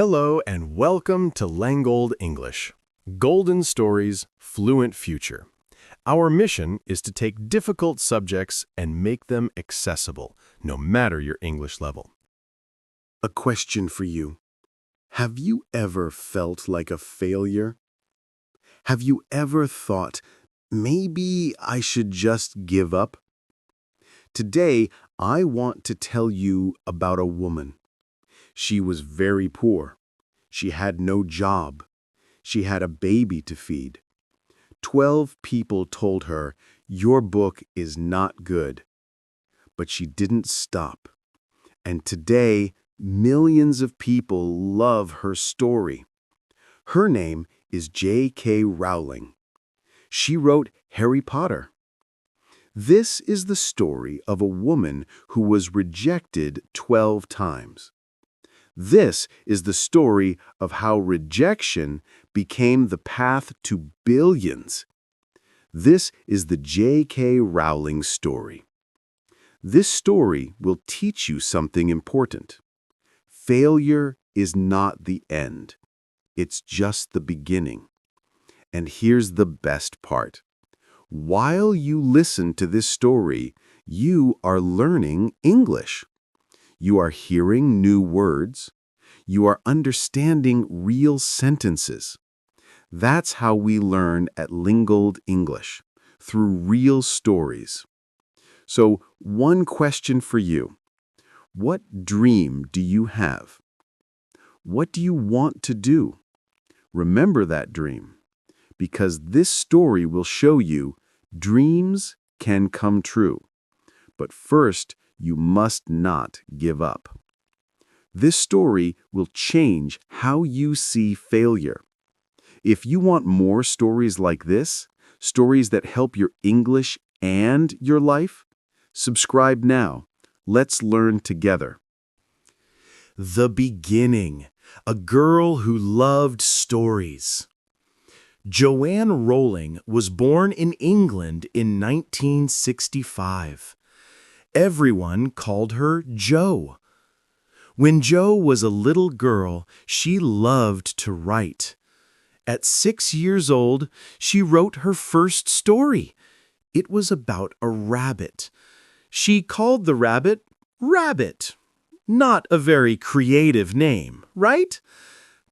Hello and welcome to Lengold English, Golden Stories, Fluent Future. Our mission is to take difficult subjects and make them accessible, no matter your English level. A question for you. Have you ever felt like a failure? Have you ever thought, maybe I should just give up? Today, I want to tell you about a woman. She was very poor. She had no job. She had a baby to feed. 12 people told her, "Your book is not good." But she didn't stop. And today, millions of people love her story. Her name is J.K. Rowling. She wrote Harry Potter. This is the story of a woman who was rejected 12 times. This is the story of how rejection became the path to billions. This is the J.K. Rowling story. This story will teach you something important. Failure is not the end. It's just the beginning. And here's the best part. While you listen to this story, you are learning English. You are hearing new words. You are understanding real sentences. That's how we learn at Lengold English, through real stories. So, one question for you. What dream do you have? What do you want to do? Remember that dream, because this story will show you dreams can come true. But first, you must not give up. This story will change how you see failure. If you want more stories like this, stories that help your English and your life, subscribe now. Let's learn together. The beginning. A girl who loved stories. Joanne Rowling was born in England in 1965. Everyone called her Jo. When Jo was a little girl, she loved to write. At 6 years old, she wrote her first story. It was about a rabbit. She called the rabbit Rabbit. Not a very creative name, right?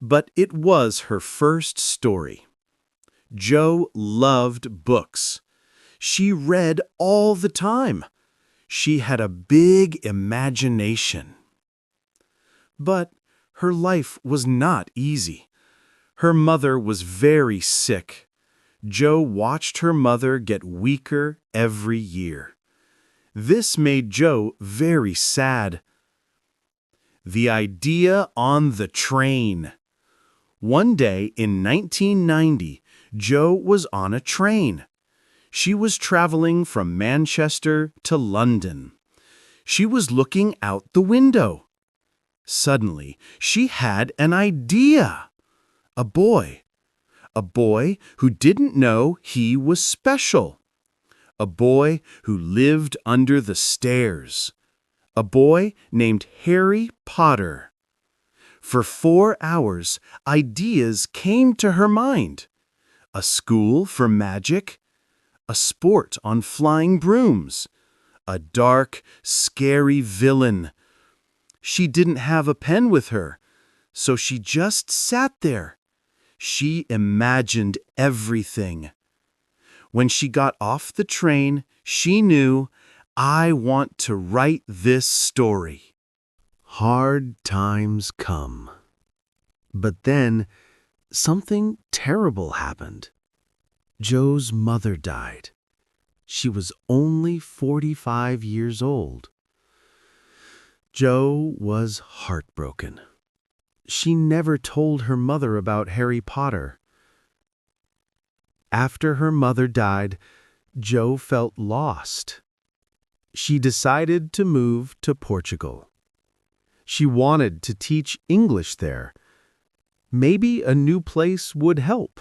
But it was her first story. Jo loved books. She read all the time. She had a big imagination. But her life was not easy. Her mother was very sick. Jo watched her mother get weaker every year. This made Jo very sad. The idea on the train. One day in 1990, Jo was on a train. She was traveling from Manchester to London. She was looking out the window. Suddenly, she had an idea. A boy who didn't know he was special. A boy who lived under the stairs. A boy named Harry Potter. For 4 hours, ideas came to her mind. A school for magic, a sport on flying brooms, a dark, scary villain. She didn't have a pen with her, so she just sat there. She imagined everything. When she got off the train, she knew, I want to write this story. Hard times come. But then, something terrible happened. Jo's mother died. She was only 45 years old. Jo was heartbroken. She never told her mother about Harry Potter. After her mother died, Jo felt lost. She decided to move to Portugal. She wanted to teach English there. Maybe a new place would help.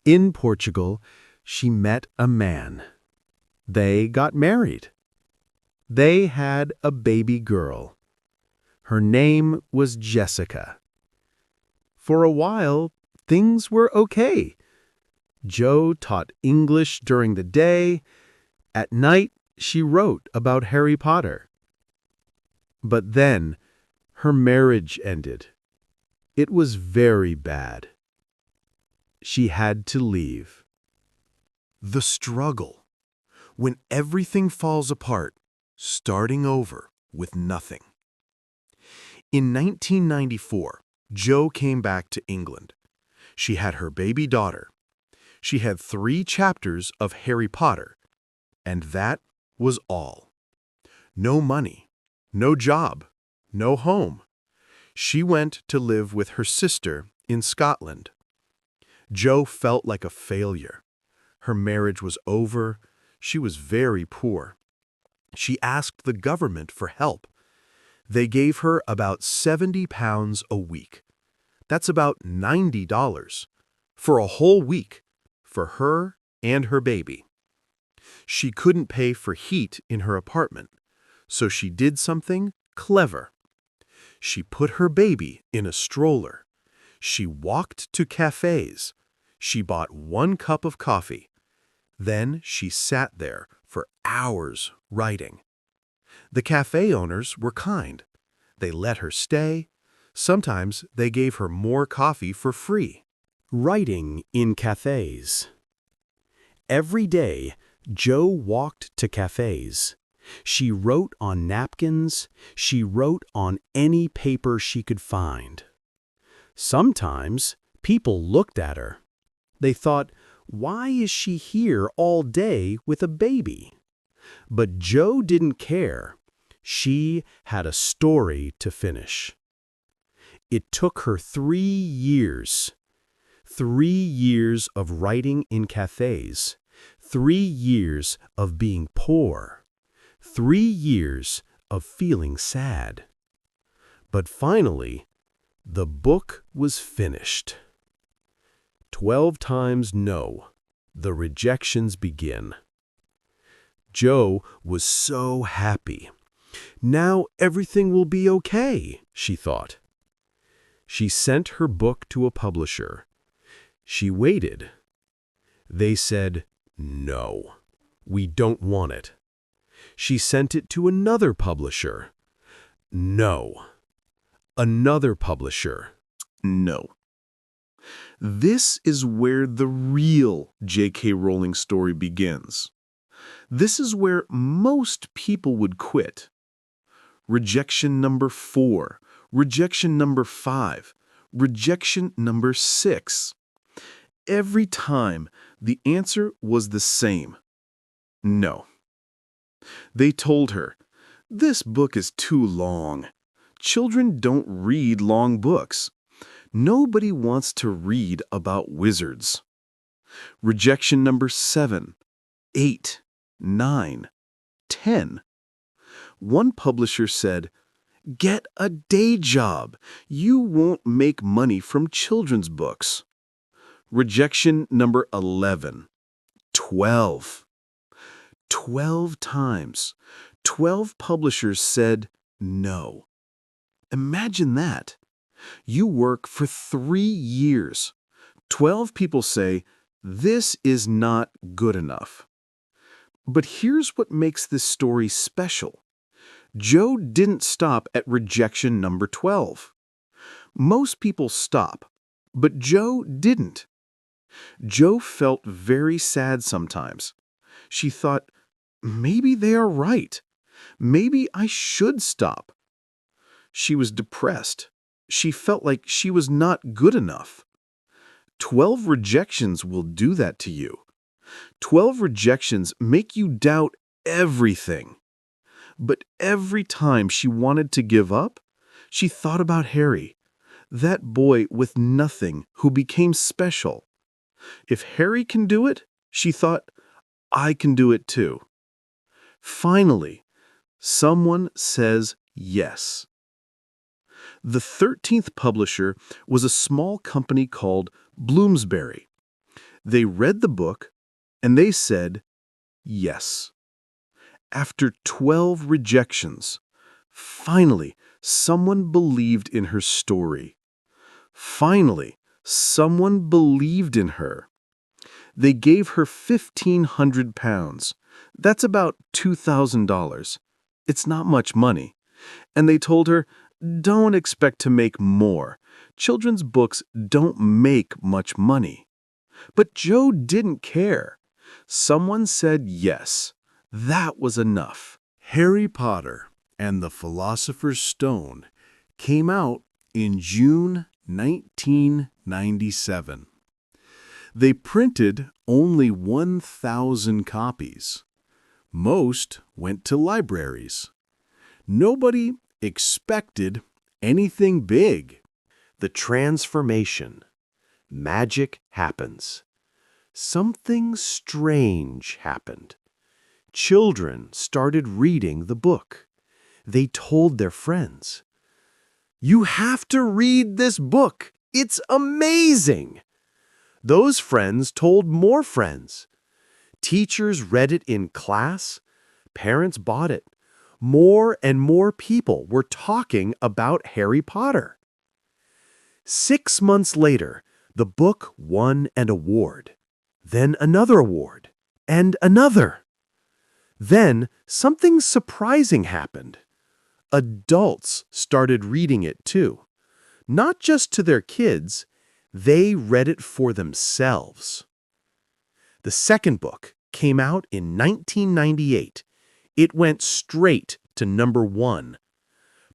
In Portugal, she met a man. They got married. They had a baby girl. Her name was Jessica. For a while, things were okay. Jo taught English during the day. At night, she wrote about Harry Potter. But then, her marriage ended. It was very bad. She had to leave. The struggle. When everything falls apart, starting over with nothing. In 1994, Jo came back to England. She had her baby daughter. She had 3 chapters of Harry Potter, and that was all. No money, no job, no home. She went to live with her sister in Scotland. Jo felt like a failure. Her marriage was over. She was very poor. She asked the government for help. They gave her about £70 a week. That's about $90 for a whole week for her and her baby. She couldn't pay for heat in her apartment, so she did something clever. She put her baby in a stroller. She walked to cafes. She bought 1 cup of coffee. Then she sat there for hours writing. The cafe owners were kind. They let her stay. Sometimes they gave her more coffee for free. Writing in cafes. Every day, Jo walked to cafes. She wrote on napkins. She wrote on any paper she could find. Sometimes people looked at her. They thought, why is she here all day with a baby? But Jo didn't care. She had a story to finish. It took her 3 years. 3 years of writing in cafes. 3 years of being poor. 3 years of feeling sad. But finally, the book was finished. 12 times no. The rejections begin. Jo was so happy. Now everything will be okay, she thought. She sent her book to a publisher. She waited. They said, no, we don't want it. She sent it to another publisher. No. Another publisher. No. This is where the real J.K. Rowling story begins. This is where most people would quit. Rejection number 4, rejection number 5, rejection number 6. Every time, the answer was the same. No. They told her, this book is too long. Children don't read long books. Nobody wants to read about wizards. Rejection number 7, 8, 9, 10. One publisher said, get a day job. You won't make money from children's books. Rejection number 11, 12. 12 times. 12 publishers said no. Imagine that. You work for 3 years. 12 people say, this is not good enough. But here's what makes this story special. Jo didn't stop at rejection number 12. Most people stop, but Jo didn't. Jo felt very sad sometimes. She thought, maybe they are right. Maybe I should stop. She was depressed. She felt like she was not good enough. 12 rejections will do that to you. 12 rejections make you doubt everything. But every time she wanted to give up, she thought about Harry, that boy with nothing who became special. If Harry can do it, she thought, I can do it too. Finally, someone says yes. The 13th publisher was a small company called Bloomsbury. They read the book, and they said yes. After 12 rejections, finally, Someone believed in her story. Finally, someone believed in her. They gave her £1,500. That's about $2,000. It's not much money. And they told her, don't expect to make more. Children's books don't make much money. But Jo didn't care. Someone said yes. That was enough. Harry Potter and the Philosopher's Stone came out in June 1997. They printed only 1,000 copies. Most went to libraries. Nobody expected anything big. The transformation. Magic happens. Something strange happened. Children started reading the book. They told their friends, "You have to read this book. It's amazing." Those friends told more friends. Teachers read it in class. Parents bought it. More and more people were talking about Harry Potter. 6 months later, the book won an award. Then another award. And another. Then something surprising happened. Adults started reading it too. Not just to their kids, they read it for themselves. The second book came out in 1998. It went straight to #1.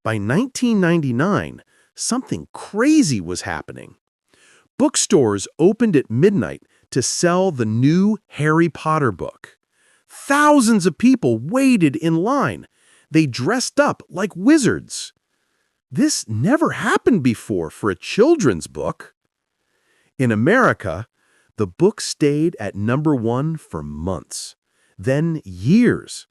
By 1999, something crazy was happening. Bookstores opened at midnight to sell the new Harry Potter book. Thousands of people waited in line. They dressed up like wizards. This never happened before for a children's book. In America, the book stayed at #1 for months, then years.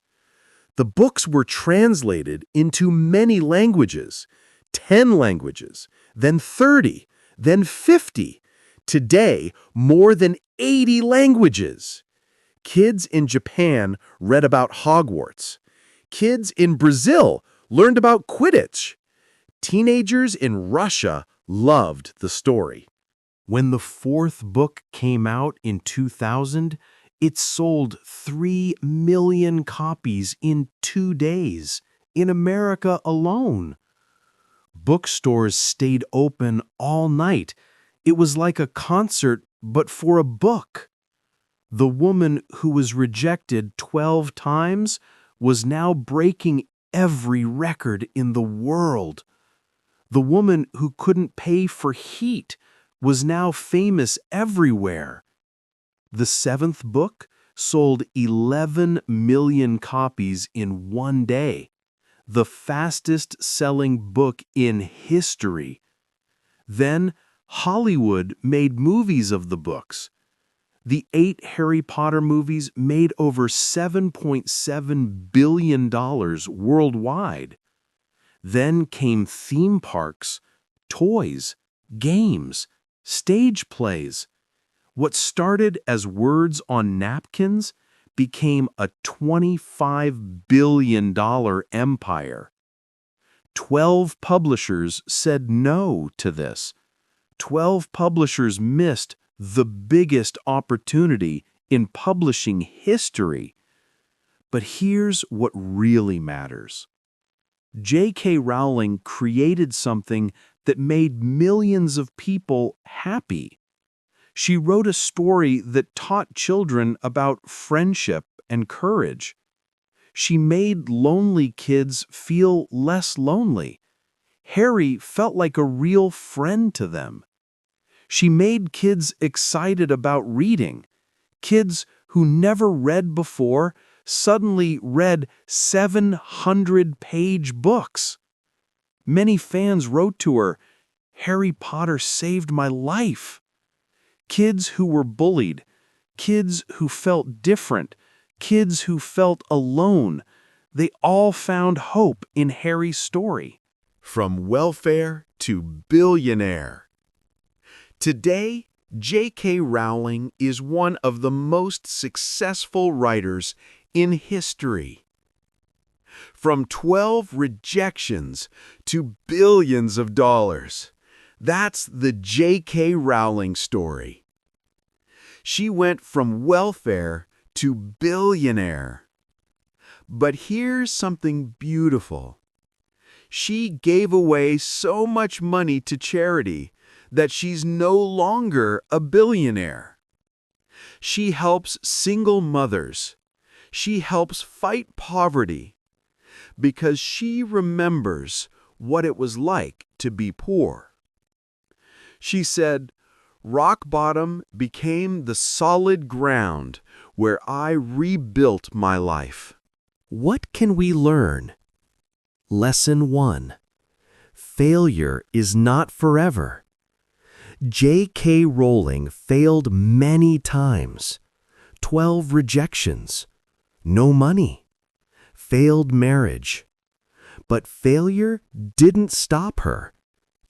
The books were translated into many languages, 10 languages, then 30, then 50. Today, more than 80 languages. Kids in Japan read about Hogwarts. Kids in Brazil learned about Quidditch. Teenagers in Russia loved the story. When the fourth book came out in 2000, it sold 3 million copies in 2 days, in America alone. Bookstores stayed open all night. It was like a concert, but for a book. The woman who was rejected 12 times was now breaking every record in the world. The woman who couldn't pay for heat was now famous everywhere. The seventh book sold 11 million copies in 1 day, the fastest-selling book in history. Then Hollywood made movies of the books. The 8 Harry Potter movies made over $7.7 billion worldwide. Then came theme parks, toys, games, stage plays. What started as words on napkins became a $25 billion empire. 12 publishers said no to this. 12 publishers missed the biggest opportunity in publishing history. But here's what really matters. J.K. Rowling created something that made millions of people happy. She wrote a story that taught children about friendship and courage. She made lonely kids feel less lonely. Harry felt like a real friend to them. She made kids excited about reading. Kids who never read before suddenly read 700-page books. Many fans wrote to her, "Harry Potter saved my life." Kids who were bullied, kids who felt different, kids who felt alone, they all found hope in Harry's story. From welfare to billionaire. Today, J.K. Rowling is one of the most successful writers in history. From 12 rejections to billions of dollars. That's the J.K. Rowling story. She went from welfare to billionaire. But here's something beautiful. She gave away so much money to charity that she's no longer a billionaire. She helps single mothers. She helps fight poverty because she remembers what it was like to be poor. She said, "Rock bottom became the solid ground where I rebuilt my life." What can we learn? Lesson 1. Failure is not forever. J.K. Rowling failed many times. 12 rejections. No money. Failed marriage. But failure didn't stop her.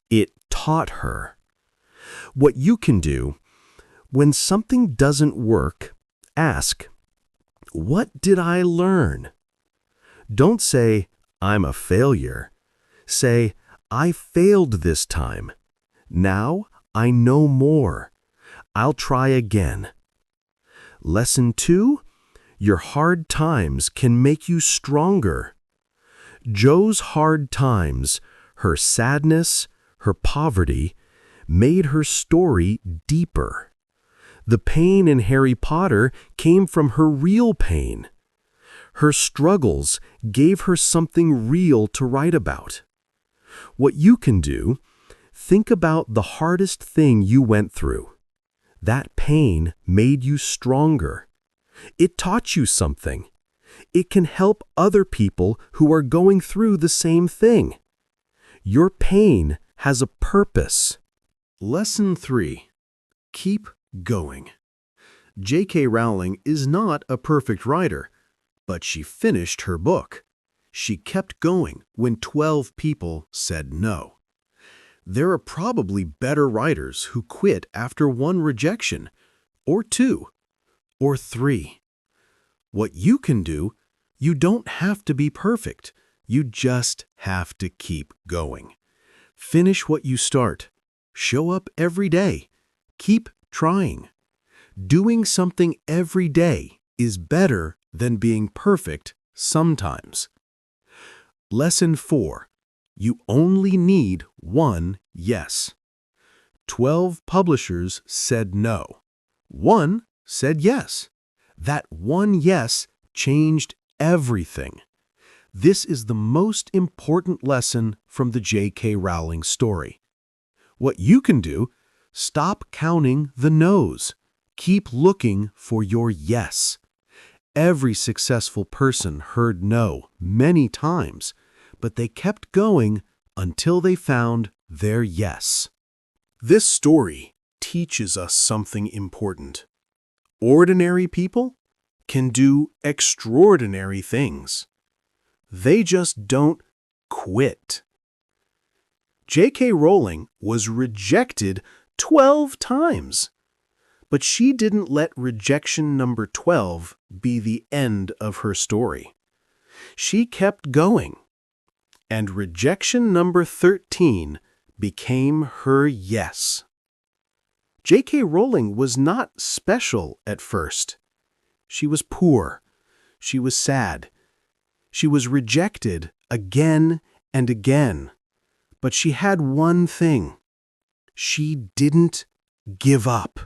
It taught her. What you can do, when something doesn't work, ask, "What did I learn?" Don't say, "I'm a failure." Say, "I failed this time. Now I know more. I'll try again." Lesson 2, your hard times can make you stronger. Jo's hard times, her sadness, her poverty, made her story deeper. The pain in Harry Potter came from her real pain. Her struggles gave her something real to write about. What you can do, think about the hardest thing you went through. That pain made you stronger. It taught you something. It can help other people who are going through the same thing. Your pain has a purpose. Lesson 3. Keep going. J.K. Rowling is not a perfect writer, but she finished her book. She kept going when 12 people said no. There are probably better writers who quit after 1 rejection, or 2, or 3. What you can do, you don't have to be perfect. You just have to keep going. Finish what you start. Show up every day. Keep trying. Doing something every day is better than being perfect sometimes. Lesson 4. You only need 1 yes. 12 publishers said no. 1 said yes. That 1 yes changed everything. This is the most important lesson from the J.K. Rowling story. What you can do, stop counting the no's. Keep looking for your yes. Every successful person heard no many times, but they kept going until they found their yes. This story teaches us something important. Ordinary people can do extraordinary things. They just don't quit. J.K. Rowling was rejected 12 times. But she didn't let rejection number 12 be the end of her story. She kept going. And rejection number 13 became her yes. J.K. Rowling was not special at first. She was poor. She was sad. She was rejected again and again. But she had one thing. She didn't give up.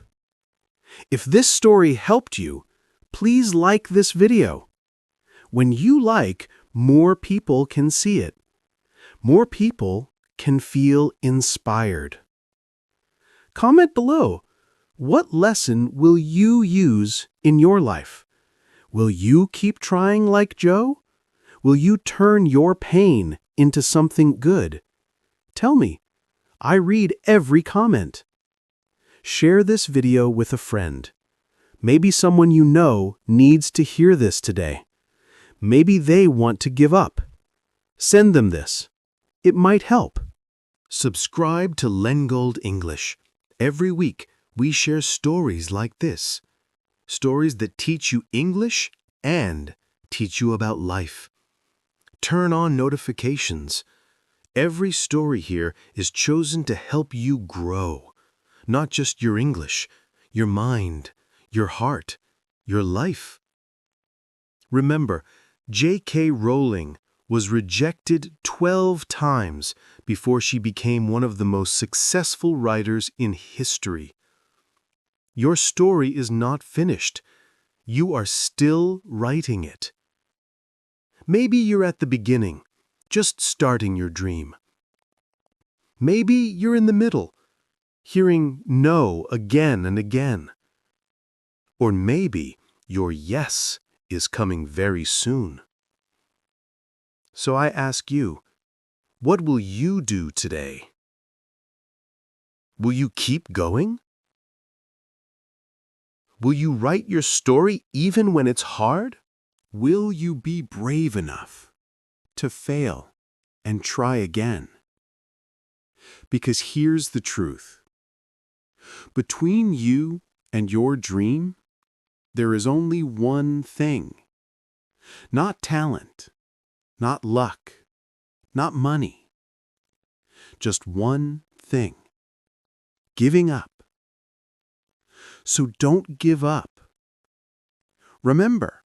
If this story helped you, please like this video. When you like, more people can see it. More people can feel inspired. Comment below, what lesson will you use in your life? Will you keep trying like Jo? Will you turn your pain into something good? Tell me. I read every comment. Share this video with a friend. Maybe someone you know needs to hear this today. Maybe they want to give up. Send them this. It might help. Subscribe to Lengold English. Every week, we share stories like this. Stories that teach you English and teach you about life. Turn on notifications. Every story here is chosen to help you grow. Not just your English, your mind, your heart, your life. Remember, J.K. Rowling was rejected 12 times before she became one of the most successful writers in history. Your story is not finished. You are still writing it. Maybe you're at the beginning, just starting your dream. Maybe you're in the middle, hearing no again and again. Or maybe your yes is coming very soon. So I ask you, what will you do today? Will you keep going? Will you write your story even when it's hard? Will you be brave enough to fail and try again? Because here's the truth. Between you and your dream, there is only one thing. Not talent, not luck, not money. Just one thing. Giving up. So don't give up. Remember,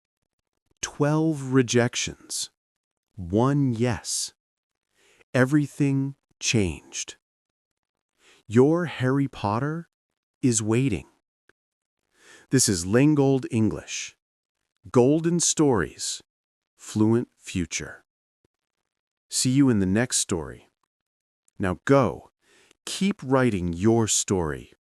12 rejections, 1 yes. Everything changed. Your Harry Potter is waiting. This is Lengold English. Golden Stories. Fluent Future. See you in the next story. Now go, keep writing your story.